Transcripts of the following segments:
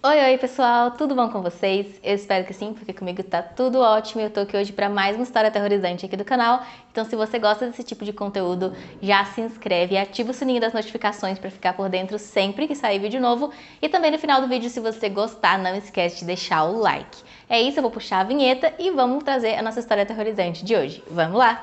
Oi pessoal, tudo bom com vocês? Eu espero que sim, porque comigo tá tudo ótimo e eu tô aqui hoje para mais uma história aterrorizante aqui do canal. Então se você gosta desse tipo de conteúdo, já se inscreve e ativa o sininho das notificações para ficar por dentro sempre que sair vídeo novo. E também no final do vídeo, se você gostar, não esquece de deixar o like. É isso, eu vou puxar a vinheta e vamos trazer a nossa história aterrorizante de hoje. Vamos lá!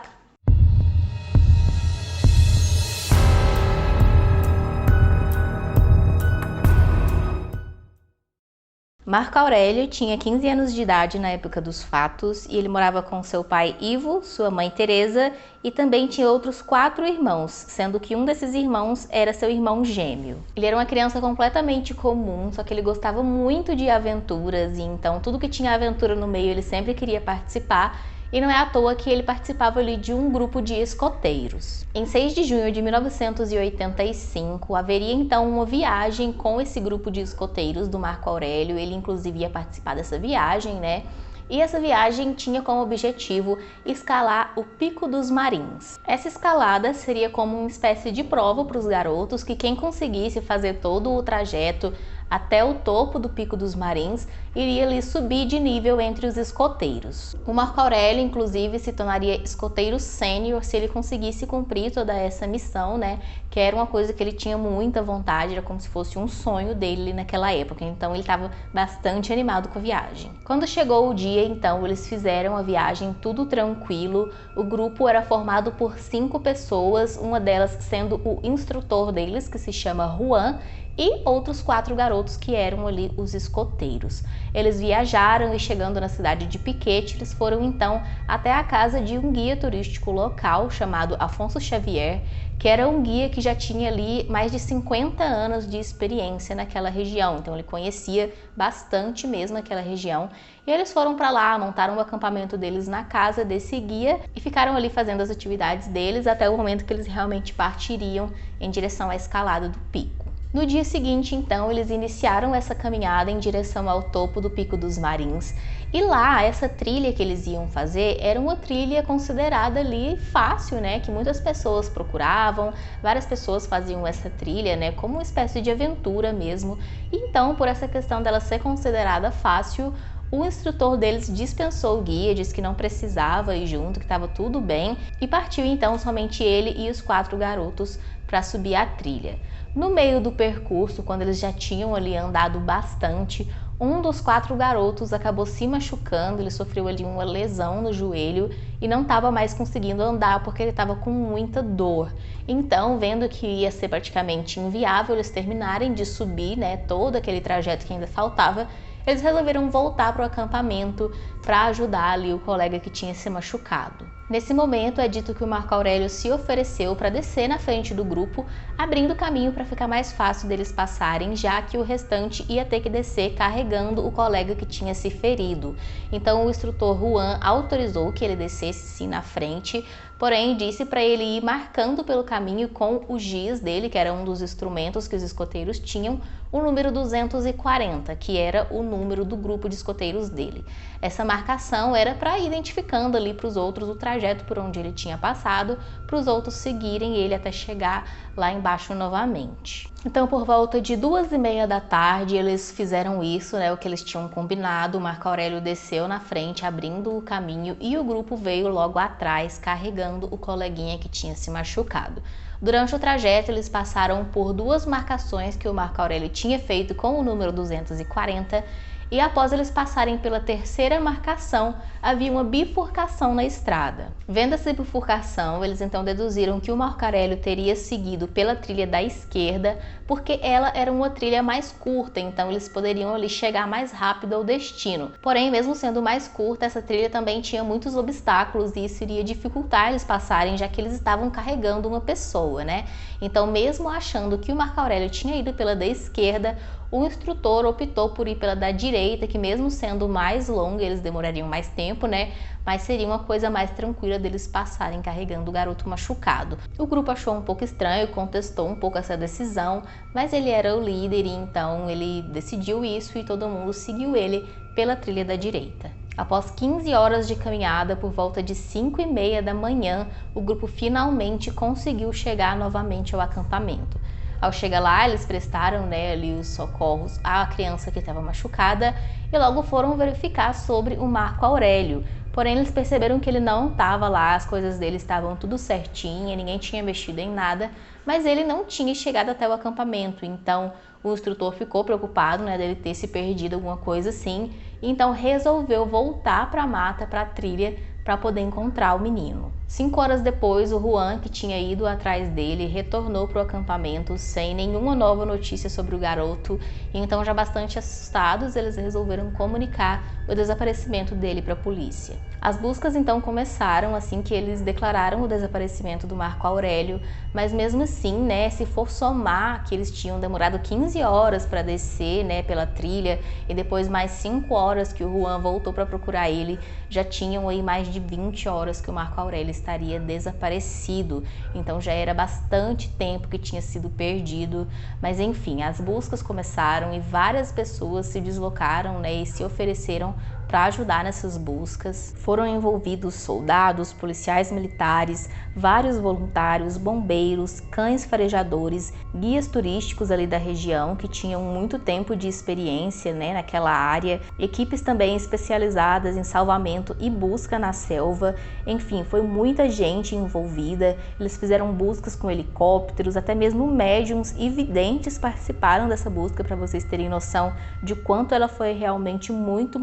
Marco Aurélio tinha 15 anos de idade na época dos fatos e ele morava com seu pai Ivo, sua mãe Teresa e também tinha outros 4 irmãos, sendo que um desses irmãos era seu irmão gêmeo. Ele era uma criança completamente comum, só que ele gostava muito de aventuras e então tudo que tinha aventura no meio ele sempre queria participar. E não é à toa que ele participava ali de um grupo de escoteiros. Em 6 de junho de 1985, haveria então uma viagem com esse grupo de escoteiros do Marco Aurélio. Ele inclusive ia participar dessa viagem, né? E essa viagem tinha como objetivo escalar o Pico dos Marins. Essa escalada seria como uma espécie de prova para os garotos que quem conseguisse fazer todo o trajeto até o topo do Pico dos Marins iria ali subir de nível entre os escoteiros. O Marco Aurélio, inclusive, se tornaria escoteiro sênior se ele conseguisse cumprir toda essa missão, né? Que era uma coisa que ele tinha muita vontade, era como se fosse um sonho dele naquela época. Então ele estava bastante animado com a viagem. Quando chegou o dia, então, eles fizeram a viagem tudo tranquilo. O grupo era formado por 5 pessoas, uma delas sendo o instrutor deles, que se chama Juan, e outros 4 garotos que eram ali os escoteiros. Eles viajaram e chegando na cidade de Piquete, eles foram então até a casa de um guia turístico local chamado Afonso Xavier, que era um guia que já tinha ali mais de 50 anos de experiência naquela região, então ele conhecia bastante mesmo aquela região. E eles foram para lá, montaram o acampamento deles na casa desse guia e ficaram ali fazendo as atividades deles até o momento que eles realmente partiriam em direção à escalada do pico. No dia seguinte, então, eles iniciaram essa caminhada em direção ao topo do Pico dos Marins. E lá, essa trilha que eles iam fazer era uma trilha considerada ali fácil, né? Que muitas pessoas procuravam, várias pessoas faziam essa trilha, né? Como uma espécie de aventura mesmo. E então, por essa questão dela ser considerada fácil, o instrutor deles dispensou o guia, disse que não precisava ir junto, que estava tudo bem. E partiu então somente ele e os 4 garotos para subir a trilha. No meio do percurso, quando eles já tinham ali andado bastante, um dos 4 garotos acabou se machucando, ele sofreu ali uma lesão no joelho e não estava mais conseguindo andar porque ele estava com muita dor. Então, vendo que ia ser praticamente inviável eles terminarem de subir, né, todo aquele trajeto que ainda faltava, eles resolveram voltar para o acampamento para ajudar ali o colega que tinha se machucado. Nesse momento é dito que o Marco Aurélio se ofereceu para descer na frente do grupo, abrindo caminho para ficar mais fácil deles passarem, já que o restante ia ter que descer carregando o colega que tinha se ferido. Então o instrutor Juan autorizou que ele descesse sim na frente, porém disse para ele ir marcando pelo caminho com o giz dele, que era um dos instrumentos que os escoteiros tinham, o número 240, que era o número do grupo de escoteiros dele. Essa marcação era para ir identificando ali para os outros o trajeto por onde ele tinha passado, para os outros seguirem ele até chegar lá embaixo novamente. Então, por volta de 2h30 da tarde, eles fizeram isso, né, o que eles tinham combinado. O Marco Aurélio desceu na frente, abrindo o caminho, e o grupo veio logo atrás, carregando o coleguinha que tinha se machucado. Durante o trajeto, eles passaram por 2 marcações que o Marco Aurélio tinha feito com o número 240, e após eles passarem pela 3ª marcação, havia uma bifurcação na estrada. Vendo essa bifurcação, eles então deduziram que o Marco Aurélio teria seguido pela trilha da esquerda, porque ela era uma trilha mais curta, então eles poderiam ali chegar mais rápido ao destino. Porém, mesmo sendo mais curta, essa trilha também tinha muitos obstáculos e isso iria dificultar eles passarem, já que eles estavam carregando uma pessoa, né? Então, mesmo achando que o Marco Aurélio tinha ido pela da esquerda, o instrutor optou por ir pela da direita, que mesmo sendo mais longa, eles demorariam mais tempo, né? Mas seria uma coisa mais tranquila deles passarem carregando o garoto machucado. O grupo achou um pouco estranho, contestou um pouco essa decisão, mas ele era o líder e então ele decidiu isso e todo mundo seguiu ele pela trilha da direita. Após 15 horas de caminhada, por volta de 5h30 da manhã, o grupo finalmente conseguiu chegar novamente ao acampamento. Ao chegar lá, eles prestaram, né, ali os socorros à criança que estava machucada e logo foram verificar sobre o Marco Aurélio. Porém, eles perceberam que ele não estava lá, as coisas dele estavam tudo certinho, ninguém tinha mexido em nada, mas ele não tinha chegado até o acampamento. Então, o instrutor ficou preocupado, né, dele ter se perdido alguma coisa assim, então resolveu voltar para a mata, para a trilha, para poder encontrar o menino. 5 horas depois, o Juan, que tinha ido atrás dele, retornou para o acampamento sem nenhuma nova notícia sobre o garoto. Então, já bastante assustados, eles resolveram comunicar o desaparecimento dele para a polícia. As buscas então começaram assim que eles declararam o desaparecimento do Marco Aurélio, mas mesmo assim, né, se for somar que eles tinham demorado 15 horas para descer, né, pela trilha e depois mais 5 horas que o Juan voltou para procurar ele, já tinham aí mais de 20 horas que o Marco Aurélio estaria desaparecido. Então já era bastante tempo que tinha sido perdido, mas enfim, as buscas começaram e várias pessoas se deslocaram, né, e se ofereceram para ajudar nessas buscas. Foram envolvidos soldados, policiais militares, vários voluntários, bombeiros, cães farejadores, guias turísticos ali da região que tinham muito tempo de experiência, né, naquela área, equipes também especializadas em salvamento e busca na selva. Enfim, foi muita gente envolvida. Eles fizeram buscas com helicópteros, até mesmo médiums e videntes participaram dessa busca, para vocês terem noção de quanto ela foi realmente muito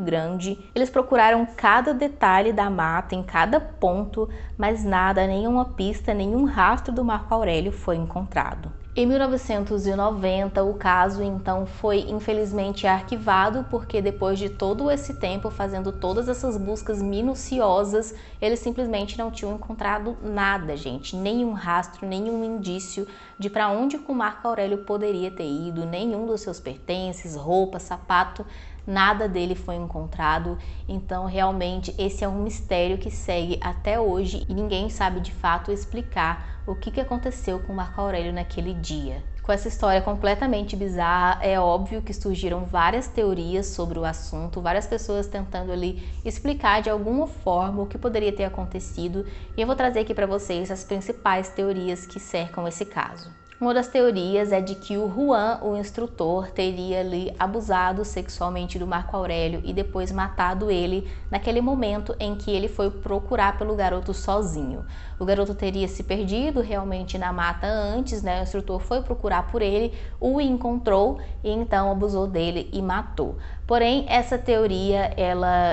grande. Eles procuraram cada detalhe da mata, em cada ponto, mas nada, nenhuma pista, nenhum rastro do Marco Aurélio foi encontrado. Em 1990, o caso então foi infelizmente arquivado, porque depois de todo esse tempo fazendo todas essas buscas minuciosas, eles simplesmente não tinham encontrado nada, gente, nenhum rastro, nenhum indício de para onde o Marco Aurélio poderia ter ido, nenhum dos seus pertences, roupa, sapato, nada dele foi encontrado. Então realmente esse é um mistério que segue até hoje e ninguém sabe de fato explicar o que aconteceu com Marco Aurélio naquele dia. Com essa história completamente bizarra, é óbvio que surgiram várias teorias sobre o assunto, várias pessoas tentando ali explicar de alguma forma o que poderia ter acontecido, e eu vou trazer aqui para vocês as principais teorias que cercam esse caso. Uma das teorias é de que o Juan, o instrutor, teria ali abusado sexualmente do Marco Aurélio e depois matado ele naquele momento em que ele foi procurar pelo garoto sozinho. O garoto teria se perdido realmente na mata antes, né? O instrutor foi procurar por ele, o encontrou e então abusou dele e matou. Porém, essa teoria,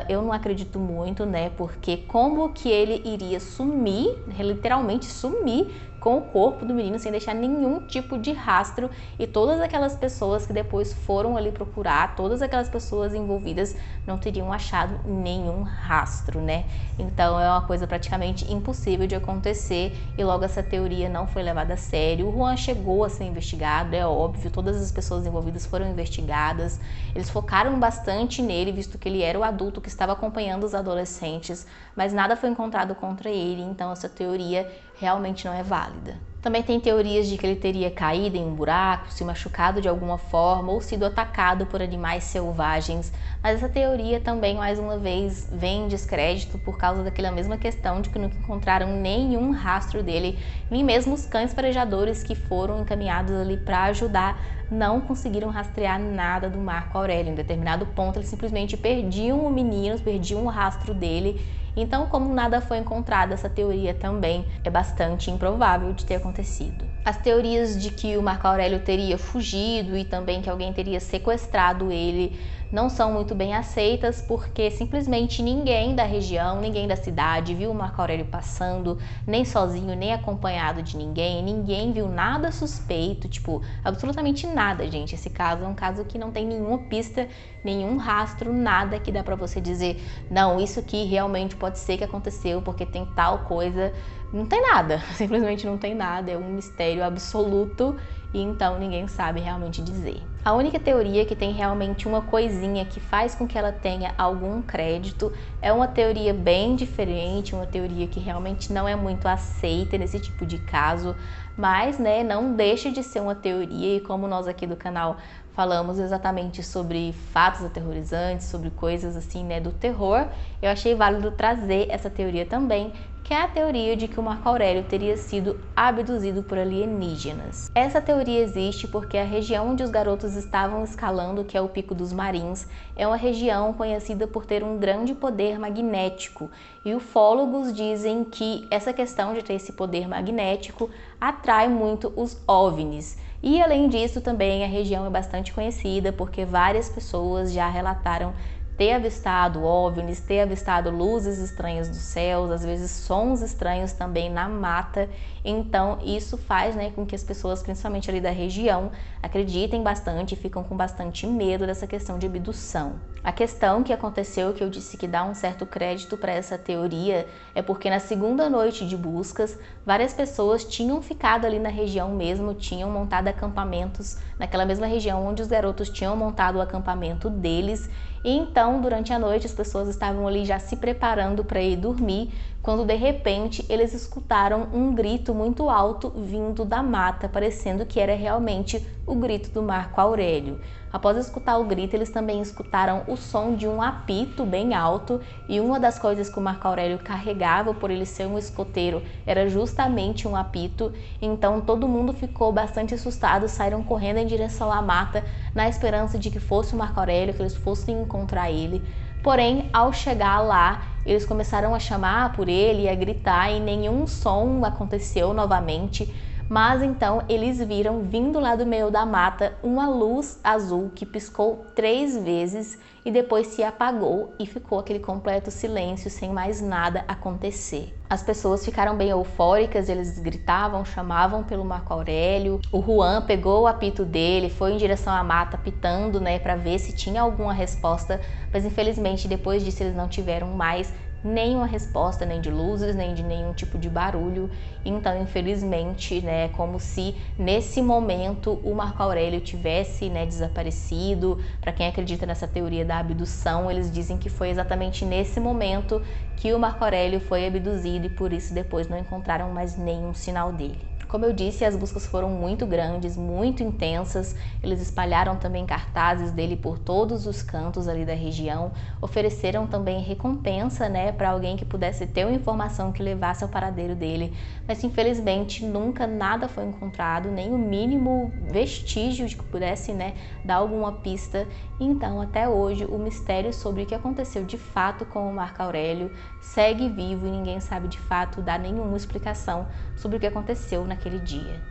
eu não acredito muito, né? Porque como que ele iria sumir, literalmente sumir, com o corpo do menino sem deixar nenhum tipo de rastro, e todas aquelas pessoas que depois foram ali procurar, todas aquelas pessoas envolvidas não teriam achado nenhum rastro, né? Então é uma coisa praticamente impossível de acontecer e logo essa teoria não foi levada a sério. O Juan chegou a ser investigado, é óbvio, todas as pessoas envolvidas foram investigadas, eles focaram bastante nele, visto que ele era o adulto que estava acompanhando os adolescentes, mas nada foi encontrado contra ele, então essa teoria realmente não é válida. Também tem teorias de que ele teria caído em um buraco, se machucado de alguma forma ou sido atacado por animais selvagens, mas essa teoria também, mais uma vez, vem em descrédito por causa daquela mesma questão de que não encontraram nenhum rastro dele, nem mesmo os cães farejadores que foram encaminhados ali para ajudar não conseguiram rastrear nada do Marco Aurélio. Em determinado ponto, eles simplesmente perdiam o menino, perdiam o rastro dele. Então, como nada foi encontrado, essa teoria também é bastante improvável de ter acontecido. As teorias de que o Marco Aurélio teria fugido e também que alguém teria sequestrado ele não são muito bem aceitas, porque simplesmente ninguém da região, ninguém da cidade viu o Marco Aurélio passando, nem sozinho, nem acompanhado de ninguém, ninguém viu nada suspeito, tipo, absolutamente nada, gente. Esse caso é um caso que não tem nenhuma pista, nenhum rastro, nada que dá pra você dizer, não, isso aqui realmente pode ser que aconteceu porque tem tal coisa. Não tem nada, simplesmente não tem nada, é um mistério absoluto e então ninguém sabe realmente dizer. A única teoria que tem realmente uma coisinha que faz com que ela tenha algum crédito é uma teoria bem diferente, uma teoria que realmente não é muito aceita nesse tipo de caso, mas, né, não deixa de ser uma teoria, e como nós aqui do canal falamos exatamente sobre fatos aterrorizantes, sobre coisas assim, né, do terror, eu achei válido trazer essa teoria também, que é a teoria de que o Marco Aurélio teria sido abduzido por alienígenas. Essa teoria existe porque a região onde os garotos estavam escalando, que é o Pico dos Marins, é uma região conhecida por ter um grande poder magnético, e ufólogos dizem que essa questão de ter esse poder magnético atrai muito os OVNIs. E além disso, também a região é bastante conhecida porque várias pessoas já relataram ter avistado OVNIs, ter avistado luzes estranhas dos céus, às vezes sons estranhos também na mata. Então isso faz, né, com que as pessoas, principalmente ali da região, acreditem bastante e ficam com bastante medo dessa questão de abdução. A questão que aconteceu, que eu disse que dá um certo crédito para essa teoria, é porque na segunda noite de buscas, várias pessoas tinham ficado ali na região mesmo, tinham montado acampamentos naquela mesma região onde os garotos tinham montado o acampamento deles. E então, durante a noite, as pessoas estavam ali já se preparando para ir dormir, quando de repente eles escutaram um grito muito alto vindo da mata, parecendo que era realmente o grito do Marco Aurélio. Após escutar o grito, eles também escutaram o som de um apito bem alto, e uma das coisas que o Marco Aurélio carregava, por ele ser um escoteiro, era justamente um apito. Então todo mundo ficou bastante assustado, saíram correndo em direção à mata, na esperança de que fosse o Marco Aurélio, que eles fossem encontrar ele. Porém, ao chegar lá, eles começaram a chamar por ele e a gritar, e nenhum som aconteceu novamente. Mas então eles viram, vindo lá do meio da mata, uma luz azul que piscou 3 vezes e depois se apagou, e ficou aquele completo silêncio sem mais nada acontecer. As pessoas ficaram bem eufóricas, eles gritavam, chamavam pelo Marco Aurélio. O Juan pegou o apito dele, foi em direção à mata pitando, né, para ver se tinha alguma resposta, mas infelizmente depois disso eles não tiveram mais nenhuma resposta, nem de luzes, nem de nenhum tipo de barulho. Então, infelizmente, né, como se nesse momento o Marco Aurélio tivesse, né, desaparecido. Para quem acredita nessa teoria da abdução, eles dizem que foi exatamente nesse momento que o Marco Aurélio foi abduzido, e por isso depois não encontraram mais nenhum sinal dele. Como eu disse, as buscas foram muito grandes, muito intensas. Eles espalharam também cartazes dele por todos os cantos ali da região, ofereceram também recompensa, né, para alguém que pudesse ter uma informação que levasse ao paradeiro dele, mas infelizmente nunca nada foi encontrado, nem o mínimo vestígio de que pudesse, né, dar alguma pista. Então, até hoje, o mistério sobre o que aconteceu de fato com o Marco Aurélio segue vivo, e ninguém sabe de fato dar nenhuma explicação sobre o que aconteceu naquele dia.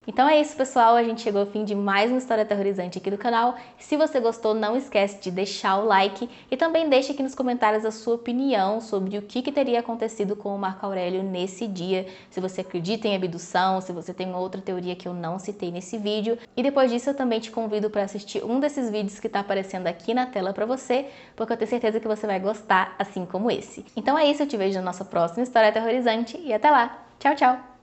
Então é isso, pessoal, a gente chegou ao fim de mais uma história aterrorizante aqui do canal. Se você gostou, não esquece de deixar o like e também deixe aqui nos comentários a sua opinião sobre o que teria acontecido com o Marco Aurélio nesse dia, se você acredita em abdução, se você tem uma outra teoria que eu não citei nesse vídeo. E depois disso eu também te convido para assistir um desses vídeos que está aparecendo aqui na tela para você, porque eu tenho certeza que você vai gostar, assim como esse. Então é isso, eu te vejo na nossa próxima história aterrorizante e até lá. Tchau, tchau!